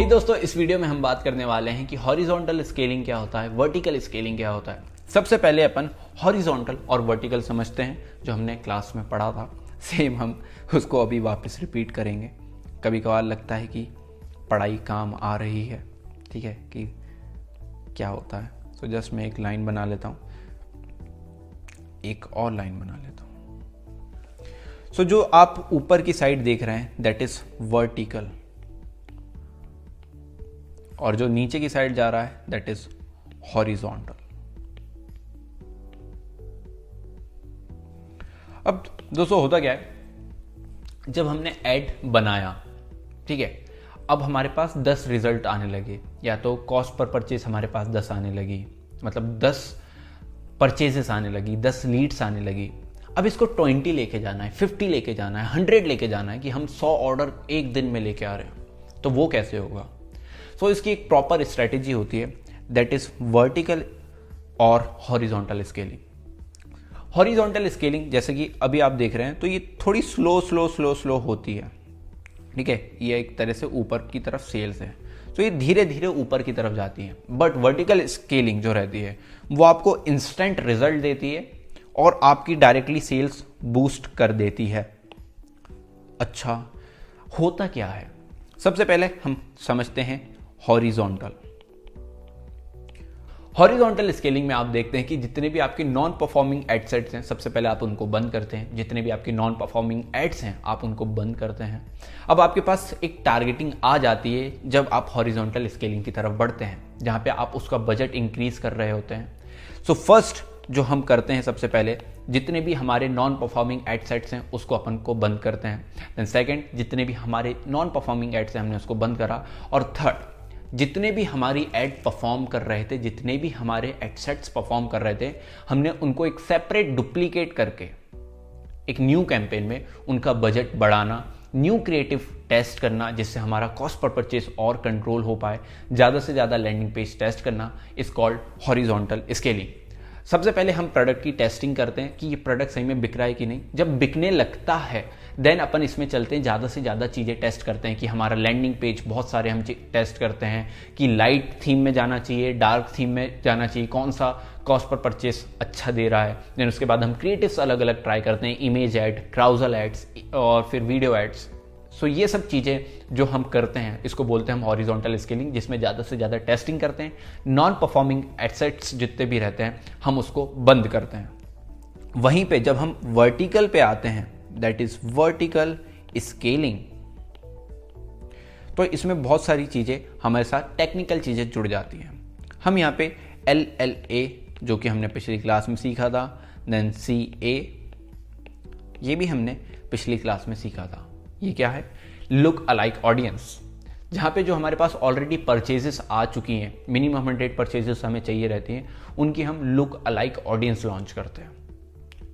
दोस्तों इस वीडियो में हम बात करने वाले हैं कि हॉरिजॉन्टल स्केलिंग क्या होता है, वर्टिकल स्केलिंग क्या होता है। सबसे पहले अपन हॉरिजॉन्टल और वर्टिकल समझते हैं, जो हमने क्लास में पढ़ा था। सेम हम उसको अभी वापस रिपीट करेंगे। कभी कभार लगता है कि पढ़ाई काम आ रही है, ठीक है, कि क्या होता है। तो जस्ट मैं एक लाइन बना लेता हूँ, एक और लाइन बना लेता हूँ। सो जो आप ऊपर की साइड देख रहे हैं दैट इज वर्टिकल, और जो नीचे की साइड जा रहा है दैट इज हॉरिजॉन्टल। अब दोस्तों होता क्या है, जब हमने ऐड बनाया, ठीक है, अब हमारे पास 10 रिजल्ट आने लगे, या तो कॉस्ट पर परचेज हमारे पास 10 आने लगी, मतलब 10 परचेजेस आने लगी, 10 लीड्स आने लगी। अब इसको 20 लेके जाना है, 50 लेके जाना है, 100 लेके जाना है कि हम 100 ऑर्डर एक दिन में लेके आ रहे हैं। तो वो कैसे होगा? सो इसकी एक प्रॉपर स्ट्रेटेजी होती है, दैट इज वर्टिकल और हॉरिजॉन्टल स्केलिंग। हॉरिजॉन्टल स्केलिंग जैसे कि अभी आप देख रहे हैं तो ये थोड़ी स्लो होती है, ठीक है। ये एक तरह से ऊपर की तरफ सेल्स है, तो ये धीरे धीरे ऊपर की तरफ जाती है। बट वर्टिकल स्केलिंग जो रहती है वो आपको इंस्टेंट रिजल्ट देती है और आपकी डायरेक्टली सेल्स बूस्ट कर देती है। अच्छा, होता क्या है? सबसे पहले हम समझते हैं हॉरिजॉन्टल। हॉरिजॉन्टल स्केलिंग में आप देखते हैं कि जितने भी आपके नॉन परफॉर्मिंग एडसेट्स हैं, सबसे पहले आप उनको बंद करते हैं। जितने भी आपके नॉन परफॉर्मिंग एड्स हैं आप उनको बंद करते हैं। अब आपके पास एक टारगेटिंग आ जाती है जब आप हॉरिजॉन्टल स्केलिंग की तरफ बढ़ते हैं, जहां पे आप उसका बजट इंक्रीज कर रहे होते हैं। सो फर्स्ट जो हम करते हैं, सबसे पहले जितने भी हमारे नॉन परफॉर्मिंग एडसेट्स हैं उसको अपन को बंद करते हैं। देन सेकंड, जितने भी हमारे नॉन परफॉर्मिंग एड्स हैं हमने उसको बंद करा। और थर्ड, जितने भी हमारी एड परफॉर्म कर रहे थे, जितने भी हमारे एडसेट्स परफॉर्म कर रहे थे, हमने उनको एक सेपरेट डुप्लीकेट करके एक न्यू कैंपेन में उनका बजट बढ़ाना, न्यू क्रिएटिव टेस्ट करना, जिससे हमारा कॉस्ट पर परचेज और कंट्रोल हो पाए, ज़्यादा से ज़्यादा लैंडिंग पेज टेस्ट करना, इज कॉल्ड हॉरिजॉन्टल स्केलिंग। सबसे पहले हम प्रोडक्ट की टेस्टिंग करते हैं कि ये प्रोडक्ट सही में बिक रहा है कि नहीं। जब बिकने लगता है देन अपन इसमें चलते हैं, ज़्यादा से ज़्यादा चीज़ें टेस्ट करते हैं कि हमारा लैंडिंग पेज, बहुत सारे हम टेस्ट करते हैं कि लाइट थीम में जाना चाहिए, डार्क थीम में जाना चाहिए, कौन सा कॉस्ट पर परचेस अच्छा दे रहा है। देन उसके बाद हम क्रिएटिव्स अलग अलग ट्राई करते हैं, इमेज ऐड, क्राउजल एड्स और फिर वीडियो एड्स। सो ये सब चीज़ें जो हम करते हैं इसको बोलते हैं हम हॉरिजॉन्टल स्केलिंग, जिसमें ज़्यादा से ज़्यादा टेस्टिंग करते हैं। नॉन परफॉर्मिंग एसेट्स जितने भी रहते हैं हम उसको बंद करते हैं। वहीं पे जब हम वर्टिकल पे आते हैं, दैट इज वर्टिकल स्केलिंग, तो इसमें बहुत सारी चीज़ें हमारे साथ टेक्निकल चीज़ें जुड़ जाती हैं। हम यहाँ पे LLA जो कि हमने पिछली क्लास में सीखा था, देन CA ये भी हमने पिछली क्लास में सीखा था। ये क्या है? लुक अलाइक ऑडियंस, जहाँ पे जो हमारे पास ऑलरेडी परचेजेस आ चुकी हैं, मिनिमम 100 परचेजेस हमें चाहिए रहती हैं, उनकी हम लुक अलाइक ऑडियंस लॉन्च करते हैं।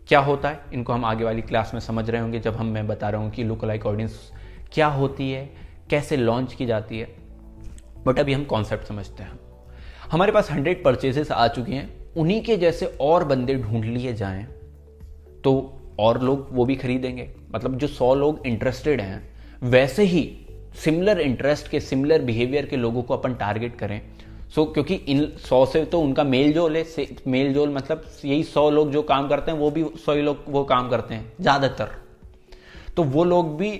क्या होता है इनको हम आगे वाली क्लास में समझ रहे होंगे, जब मैं बता रहा हूँ कि लुक अलाइक ऑडियंस क्या होती है, कैसे लॉन्च की जाती है। बट अभी हम कॉन्सेप्ट समझते हैं। हमारे पास 100 परचेजेस आ चुकी हैं, उन्हीं के जैसे और बंदे ढूंढ लिए जाएं तो और लोग वो भी खरीदेंगे। मतलब जो 100 लोग इंटरेस्टेड हैं, वैसे ही सिमिलर इंटरेस्ट के, सिमिलर बिहेवियर के लोगों को अपन टारगेट करें। क्योंकि इन 100 से तो उनका मेल जोल है, मेल जोल मतलब यही 100 लोग जो काम करते हैं वो भी 100 लोग वो काम करते हैं ज़्यादातर, तो वो लोग भी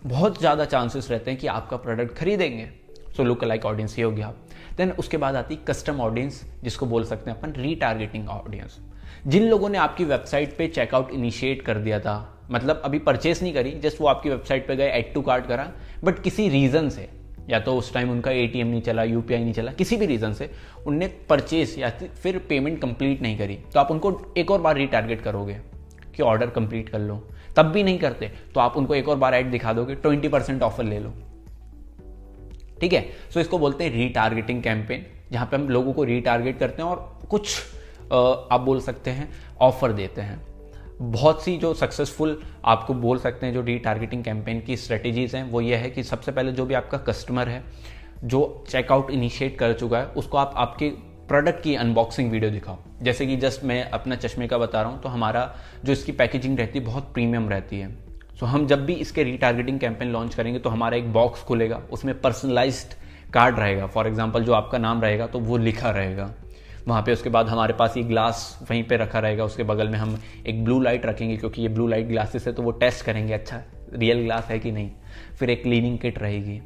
बहुत ज़्यादा चांसेस रहते हैं कि आपका प्रोडक्ट खरीदेंगे। सो लुक अलाइक ऑडियंस ये हो गया। देन उसके बाद आती कस्टम ऑडियंस, जिसको बोल सकते हैं अपन रीटारगेटिंग ऑडियंस। जिन लोगों ने आपकी वेबसाइट पे चेकआउट इनिशिएट कर दिया था, मतलब अभी परचेस नहीं करी, जस्ट वो आपकी वेबसाइट पे गए, ऐड टू कार्ट करा, बट किसी रीज़न से, या तो उस टाइम उनका ATM नहीं चला, UPI नहीं चला, किसी भी रीज़न से उनने परचेस या फिर पेमेंट कंप्लीट नहीं करी, तो आप उनको एक और बार रीटारगेट करोगे कि ऑर्डर कंप्लीट कर लो। तब भी नहीं करते तो आप उनको एक और बार ऐड दिखा दोगे, 20% ऑफर ले लो, ठीक है। सो इसको बोलते हैं रीटारगेटिंग कैंपेन, जहाँ पे हम लोगों को रीटारगेट करते हैं और कुछ आप बोल सकते हैं ऑफर देते हैं। बहुत सी जो सक्सेसफुल आपको बोल सकते हैं जो रीटारगेटिंग कैंपेन की स्ट्रेटेजीज हैं, वो ये है कि सबसे पहले जो भी आपका कस्टमर है जो चेकआउट इनिशिएट कर चुका है, उसको आप आपके प्रोडक्ट की अनबॉक्सिंग वीडियो दिखाओ। जैसे कि जस्ट मैं अपना चश्मे का बता रहा हूँ, तो हमारा जो इसकी पैकेजिंग रहती है बहुत प्रीमियम रहती है। सो हम जब भी इसके रीटारगेटिंग कैंपेन लॉन्च करेंगे तो हमारा एक बॉक्स खुलेगा, उसमें पर्सनलाइज्ड कार्ड रहेगा, फॉर एग्जांपल जो आपका नाम रहेगा तो वो लिखा रहेगा वहाँ पे। उसके बाद हमारे पास ये ग्लास वहीं पे रखा रहेगा, उसके बगल में हम एक ब्लू लाइट रखेंगे क्योंकि ये ब्लू लाइट ग्लासेस है तो वो टेस्ट करेंगे अच्छा रियल ग्लास है कि नहीं। फिर एक क्लीनिंग किट रहेगी,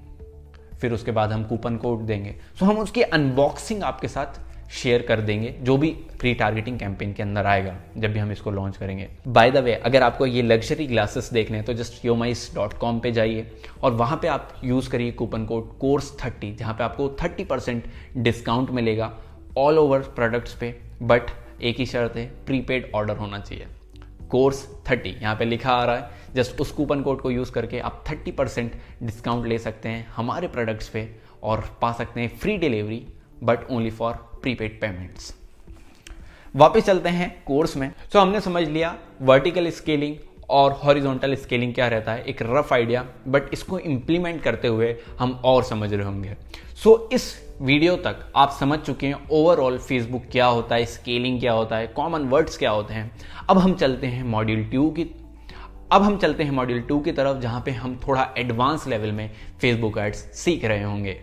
फिर उसके बाद हम कूपन कोड देंगे। सो हम उसकी अनबॉक्सिंग आपके साथ शेयर कर देंगे जो भी प्री टारगेटिंग कैंपेन के अंदर आएगा जब भी हम इसको लॉन्च करेंगे। बाय द वे, अगर आपको ये लग्जरी ग्लासेस देखने हैं तो जस्ट yomice.com पे जाइए और वहाँ पे आप यूज़ करिए कूपन कोड course30, जहाँ पे आपको 30% डिस्काउंट मिलेगा ऑल ओवर प्रोडक्ट्स पे। बट एक ही शर्त है, प्रीपेड ऑर्डर होना चाहिए। course30 यहाँ पे लिखा आ रहा है, जस्ट उस कूपन कोड को यूज़ करके आप 30% डिस्काउंट ले सकते हैं हमारे प्रोडक्ट्स पे और पा सकते हैं free delivery, but only for prepaid payments. वापस चलते हैं कोर्स में। सो हमने समझ लिया वर्टिकल स्केलिंग और हॉरिजॉन्टल स्केलिंग क्या रहता है, एक रफ आइडिया, बट इसको इम्प्लीमेंट करते हुए हम और समझ रहे होंगे। सो इस वीडियो तक आप समझ चुके हैं ओवरऑल फेसबुक क्या होता है, स्केलिंग क्या होता है, कॉमन वर्ड्स क्या होते हैं। अब हम चलते हैं मॉड्यूल 2 की तरफ, जहां पे हम थोड़ा एडवांस लेवल में फेसबुक एड्स सीख रहे होंगे।